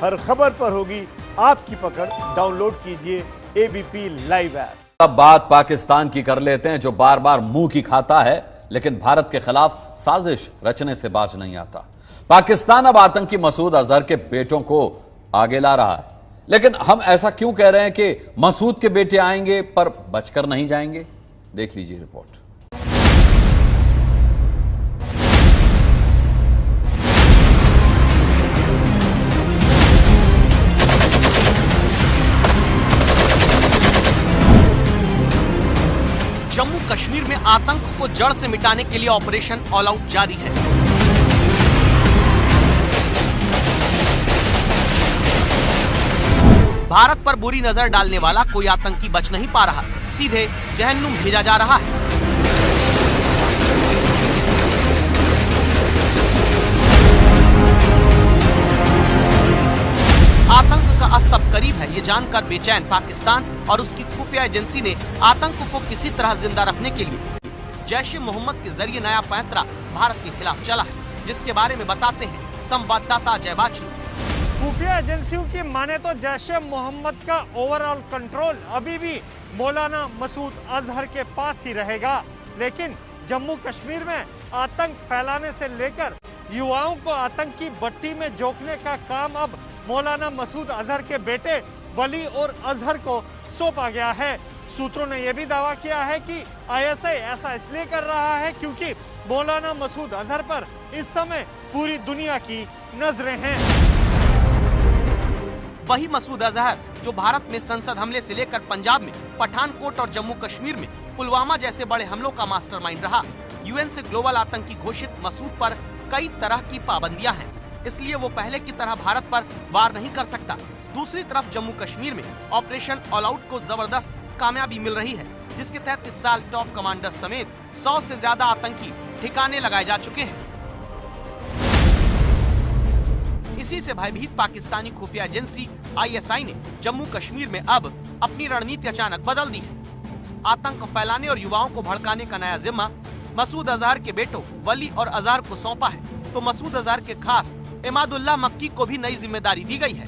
हर खबर पर होगी आपकी पकड़। डाउनलोड कीजिए एबीपी लाइव ऐप। अब बात पाकिस्तान की कर लेते हैं, जो बार बार मुंह की खाता है लेकिन भारत के खिलाफ साजिश रचने से बाज नहीं आता। पाकिस्तान अब आतंकी मसूद अजहर के बेटों को आगे ला रहा है, लेकिन हम ऐसा क्यों कह रहे हैं कि मसूद के बेटे आएंगे पर बचकर नहीं जाएंगे? देख लीजिए रिपोर्ट। जम्मू कश्मीर में आतंक को जड़ से मिटाने के लिए ऑपरेशन ऑल आउट जारी है। भारत पर बुरी नजर डालने वाला कोई आतंकी बच नहीं पा रहा, सीधे जहन्नुम भेजा जा रहा है। आतंक का अस्तब करीब है, ये जानकर बेचैन पाकिस्तान और उसकी खुफिया एजेंसी ने आतंक को किसी तरह जिंदा रखने के लिए जैश-ए-मोहम्मद के जरिए नया पैंतरा भारत के खिलाफ चला है, जिसके बारे में बताते हैं संवाददाता अजय बाची। खुफिया एजेंसियों की माने तो जैश-ए-मोहम्मद का ओवरऑल कंट्रोल अभी भी मौलाना मसूद अजहर के पास ही रहेगा, लेकिन जम्मू कश्मीर में आतंक फैलाने से लेकर युवाओं को आतंक की भट्टी में झोंकने का काम अब मौलाना मसूद अजहर के बेटे वली और अजहर को सौंपा गया है। सूत्रों ने यह भी दावा किया है कि आईएसआई ऐसा इसलिए कर रहा है क्योंकि मौलाना मसूद अजहर पर इस समय पूरी दुनिया की नजरें हैं। वही मसूद अजहर जो भारत में संसद हमले से लेकर पंजाब में पठानकोट और जम्मू कश्मीर में पुलवामा जैसे बड़े हमलों का मास्टरमाइंड रहा। यूएन से ग्लोबल आतंकी घोषित मसूद पर कई तरह की पाबंदियां हैं, इसलिए वो पहले की तरह भारत पर वार नहीं कर सकता। दूसरी तरफ जम्मू कश्मीर में ऑपरेशन ऑल आउट को जबरदस्त कामयाबी मिल रही है, जिसके तहत इस साल टॉप कमांडर समेत 100 से ज्यादा आतंकी ठिकाने लगाए जा चुके हैं। इसी से भयभीत पाकिस्तानी खुफिया एजेंसी आईएसआई ने जम्मू कश्मीर में अब अपनी रणनीति अचानक बदल दी है। आतंक फैलाने और युवाओं को भड़काने का नया जिम्मा मसूद अजहर के बेटों वली और अजहर को सौंपा है, तो मसूद अजहर के खास इमादुल्लाह मक्की को भी नई जिम्मेदारी दी गई है।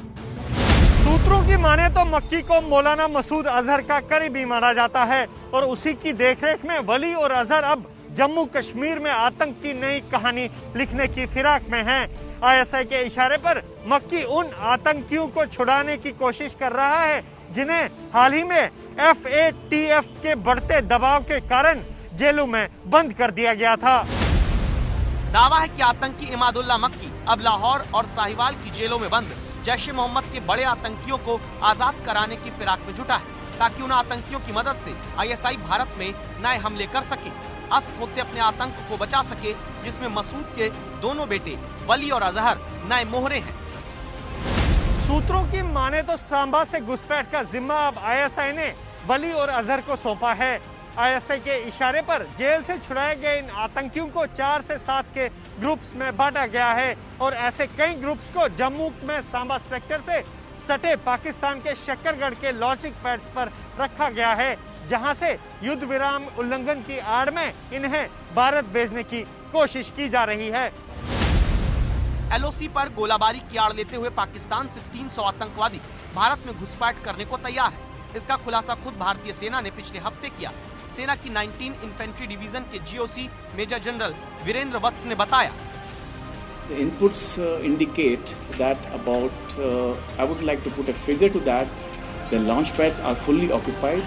सूत्रों की माने तो मक्की को मौलाना मसूद अजहर का करीबी माना जाता है और उसी की देखरेख में वली और अजहर अब जम्मू कश्मीर में आतंक की नई कहानी लिखने की फिराक में हैं। आईएसआई के इशारे पर मक्की उन आतंकियों को छुड़ाने की कोशिश कर रहा है जिन्हें हाल ही में FATF के बढ़ते दबाव के कारण जेलों में बंद कर दिया गया था। दावा है कि आतंकी इमादुल्लाह मक्की अब लाहौर और साहिवाल की जेलों में बंद जैश-ए-मोहम्मद के बड़े आतंकियों को आजाद कराने की फिराक में जुटा है, ताकि उन आतंकियों की मदद से आईएसआई भारत में नए हमले कर सके, अस्त होते अपने आतंक को बचा सके, जिसमें मसूद के दोनों बेटे वली और अजहर नए मोहरे हैं। सूत्रों की माने तो सांबा से घुसपैठ का जिम्मा अब आईएसआई ने वली और अजहर को सौंपा है। आईएसआई के इशारे पर जेल से छुड़ाए गए इन आतंकियों को 4 से 7 के ग्रुप्स में बांटा गया है और ऐसे कई ग्रुप्स को जम्मू में सांबा सेक्टर से सटे पाकिस्तान के शक्करगढ़ के लॉन्चिंग पैड्स पर रखा गया है, जहां से युद्ध विराम उल्लंघन की आड़ में इन्हें भारत भेजने की कोशिश की जा रही है। LOC पर गोलाबारी की आड़ लेते हुए पाकिस्तान से 300 आतंकवादी भारत में घुसपैठ करने को तैयार है। इसका खुलासा खुद भारतीय सेना ने पिछले हफ्ते किया। सेना की 19 इन्फेंट्री डिवीजन के GOC मेजर जनरल वीरेंद्र वत्स ने बताया, The inputs indicate that about, I would like to put a figure to that, the launch pads are fully occupied,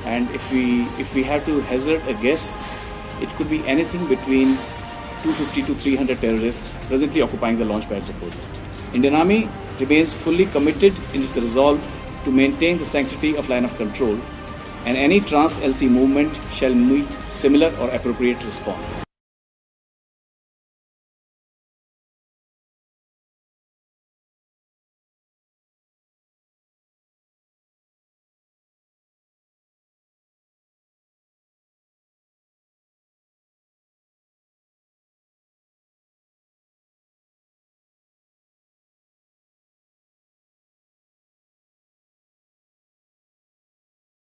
and if we have to hazard a guess, it could be anything between 250 to 300 terrorists presently occupying the launch pads opposite. Indian Army remains fully committed in its resolve to maintain the sanctity of line of control, and any trans-LC movement shall meet similar or appropriate response.